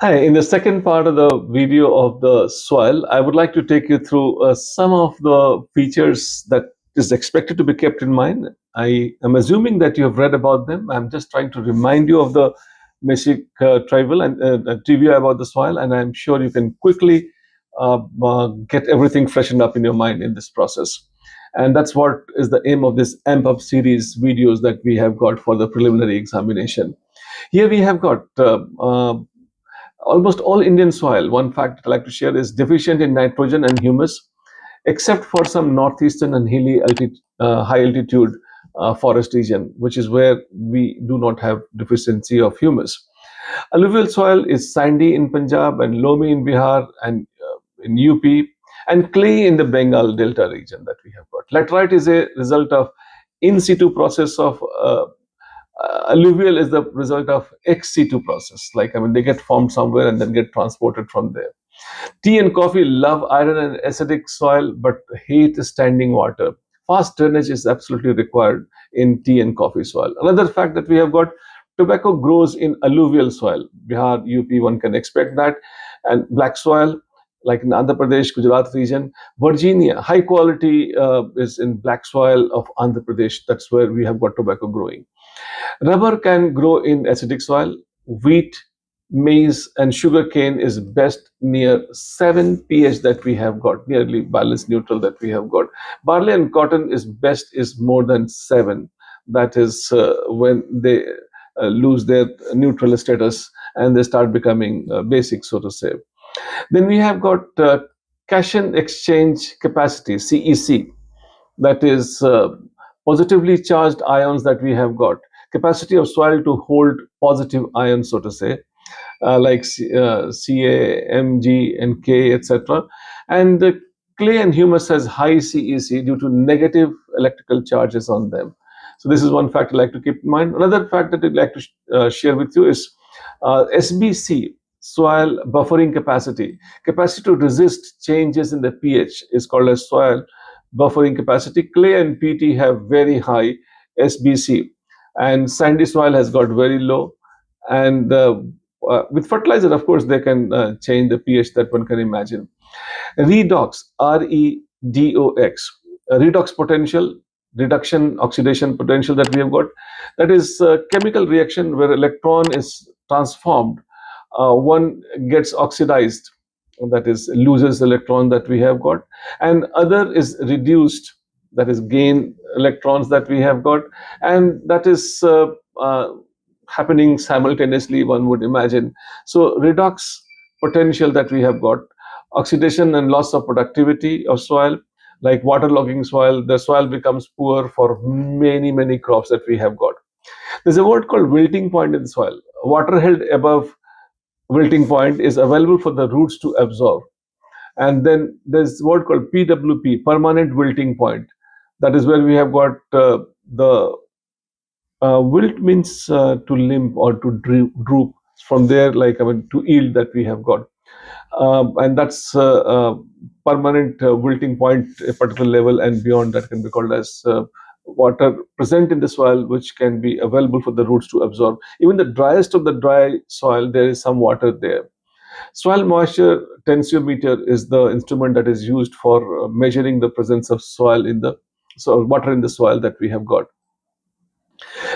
Hi, in the second part of the video of the soil, I would like to take you through some of the features that is expected to be kept in mind. I am assuming that you have read about them. I'm just trying to remind you of the basic trivial and trivia about the soil, and I'm sure you can quickly get everything freshened up in your mind in this process. And that's what is the aim of this AMP Up series videos that we have got for the preliminary examination. Here we have got almost all Indian soil, one fact I'd like to share, is deficient in nitrogen and humus, except for some northeastern and high altitude forest region, which is where we do not have deficiency of humus. Alluvial soil is sandy in Punjab and loamy in Bihar and in UP, and clay in the Bengal Delta region that we have got. Laterite is a result of in situ process of alluvial is the result of ex situ process. Like, I mean, they get formed somewhere and then get transported from there. Tea and coffee love iron and acidic soil, but hate standing water. Fast drainage is absolutely required in tea and coffee soil. Another fact that we have got, tobacco grows in alluvial soil. Bihar, UP, one can expect that. And black soil, like in Andhra Pradesh, Gujarat region. Virginia, high quality is in black soil of Andhra Pradesh. That's where we have got tobacco growing. Rubber can grow in acidic soil. Wheat, maize, and sugarcane is best near 7 pH that we have got, nearly balanced neutral that we have got. Barley and cotton is best is more than 7. That is when they lose their neutral status and they start becoming basic, so to say. Then we have got cation exchange capacity, CEC, that is positively charged ions that we have got. Capacity of soil to hold positive ions, so to say, like Ca, Mg, and K, etc. And the clay and humus has high CEC due to negative electrical charges on them. So this is one fact I'd like to keep in mind. Another fact that I'd like to share with you is SBC, soil buffering capacity. Capacity to resist changes in the pH is called as soil buffering capacity. Clay and PT have very high SBC, and sandy soil has got very low. And with fertilizer, of course, they can change the pH that one can imagine. Redox, REDOX, redox potential, reduction oxidation potential that we have got. That is a chemical reaction where electron is transformed. One gets oxidized, that is loses electron that we have got, and other is reduced, that is gain electrons that we have got, and that is happening simultaneously, one would imagine. So redox potential that we have got, oxidation and loss of productivity of soil, like waterlogging soil, the soil becomes poor for many crops that we have got. There's a word called wilting point in soil. Water held above wilting point is available for the roots to absorb. And then there's a word called PWP, permanent wilting point. That is where we have got the wilt means to limp or to droop. From there, like, I mean, to yield that we have got. And that's permanent wilting point, a particular level, and beyond that can be called as water present in the soil, which can be available for the roots to absorb. Even the driest of the dry soil, there is some water there. Soil moisture tensiometer is the instrument that is used for measuring the presence of soil in the water in the soil that we have got.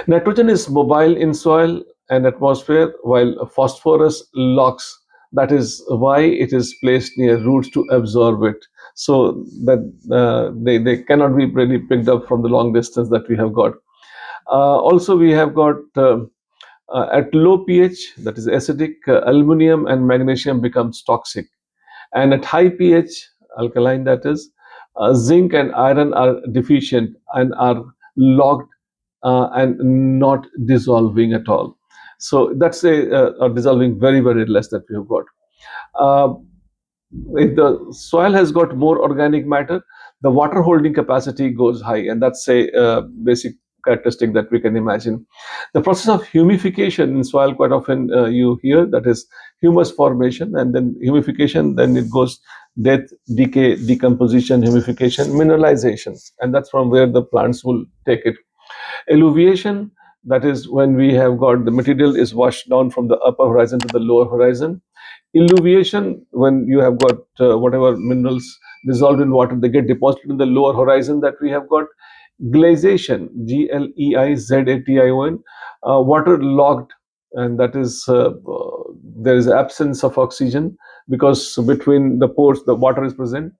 Nitrogen is mobile in soil and atmosphere, while phosphorus locks. That is why it is placed near roots to absorb it, so that they cannot be really picked up from the long distance that we have got. Also, we have got at low pH, that is acidic, aluminum and magnesium becomes toxic, and at high pH, alkaline, that is, zinc and iron are deficient and are locked and not dissolving at all. So that's a dissolving very less that we have got. Uh, if the soil has got more organic matter, the water holding capacity goes high, and that's a basic characteristic that we can imagine. The process of humification in soil, quite often you hear, that is humus formation, and then humification, then it goes death, decay, decomposition, humification, mineralization, and that's from where the plants will take it. Alluviation, that is when we have got the material is washed down from the upper horizon to the lower horizon. Illuviation, when you have got whatever minerals dissolved in water, they get deposited in the lower horizon that we have got. Glaciation, Gleizatation, water-logged, and that is there is absence of oxygen because between the pores the water is present.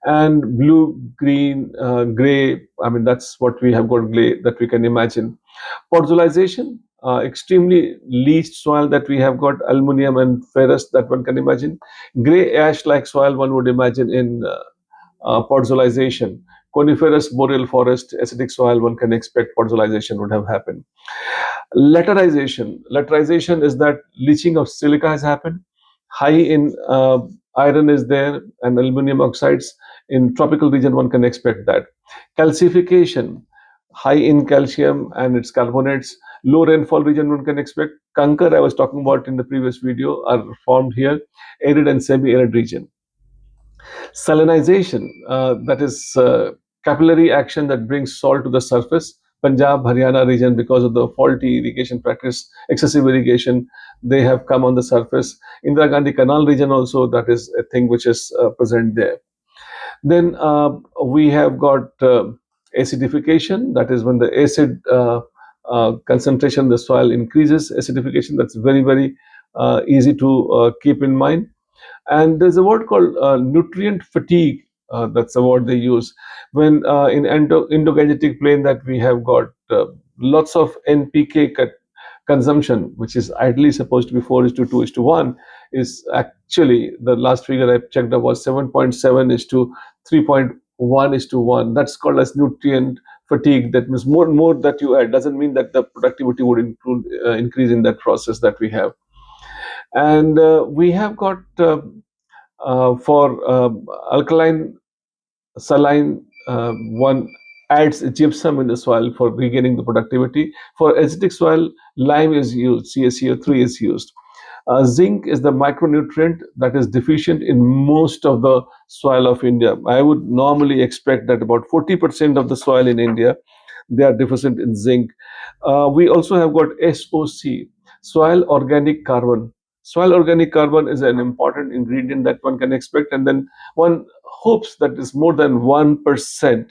And blue, green, gray, I mean, that's what we have got gray that we can imagine. Podzolization, extremely leached soil that we have got, aluminum and ferrous that one can imagine. Gray ash-like soil one would imagine in podzolization. Coniferous boreal forest, acidic soil, one can expect podzolization would have happened. Laterization is that leaching of silica has happened. High in iron is there and aluminum oxides. In tropical region, one can expect that. Calcification, high in calcium and its carbonates. Low rainfall region, one can expect. Kankar, I was talking about in the previous video, are formed here. Arid and semi-arid region. Salinization, that is capillary action that brings salt to the surface. Punjab, Haryana region, because of the faulty irrigation practice, excessive irrigation, they have come on the surface. Indira Gandhi Canal region also, that is a thing which is present there. Then we have got acidification, that is when the acid concentration in the soil increases. Acidification, that's very, very easy to keep in mind. And there's a word called nutrient fatigue. That's the word they use. When in Indo-Gangetic plain that we have got lots of NPK consumption, which is ideally supposed to be 4 is to 2 is to 1, is actually, the last figure I checked up was 7.7 is to 3.1 is to 1. That's called as nutrient fatigue. That means more and more that you add doesn't mean that the productivity would increase in that process that we have. And we have got for alkaline, saline, one adds gypsum in the soil for regaining the productivity. For acidic soil, lime is used, CaCO3 is used. Zinc is the micronutrient that is deficient in most of the soil of India. I would normally expect that about 40% of the soil in India, they are deficient in zinc. We also have got SOC, soil organic carbon. Soil organic carbon is an important ingredient that one can expect, and then one hopes that is more than 1%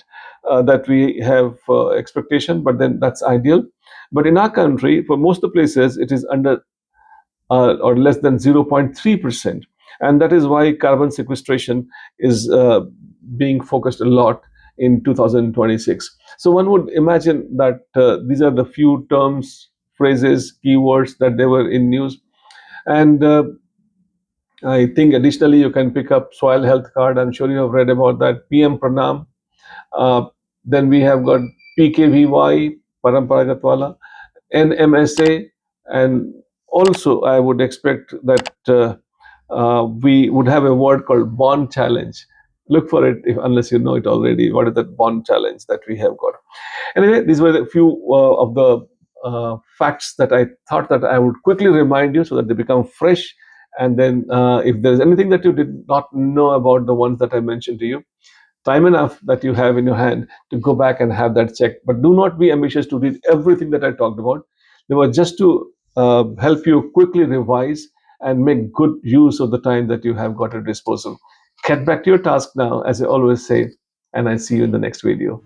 that we have expectation, but then that's ideal. But in our country, for most of the places, it is under or less than 0.3%. And that is why carbon sequestration is being focused a lot in 2026. So one would imagine that these are the few terms, phrases, keywords that they were in news. And I think additionally you can pick up soil health card. I'm sure you have read about that. PM Pranam. Uh, then we have got PKVY, Paramparagatwala, NMSA, and also I would expect that we would have a word called bond challenge. Look for it unless you know it already. What is that bond challenge that we have got? Anyway, these were a few of the facts that I thought that I would quickly remind you so that they become fresh. And then if there's anything that you did not know about the ones that I mentioned to you, time enough that you have in your hand to go back and have that checked. But do not be ambitious to read everything that I talked about. They were just to help you quickly revise and make good use of the time that you have got at disposal. Get back to your task now, as I always say, and I see you in the next video.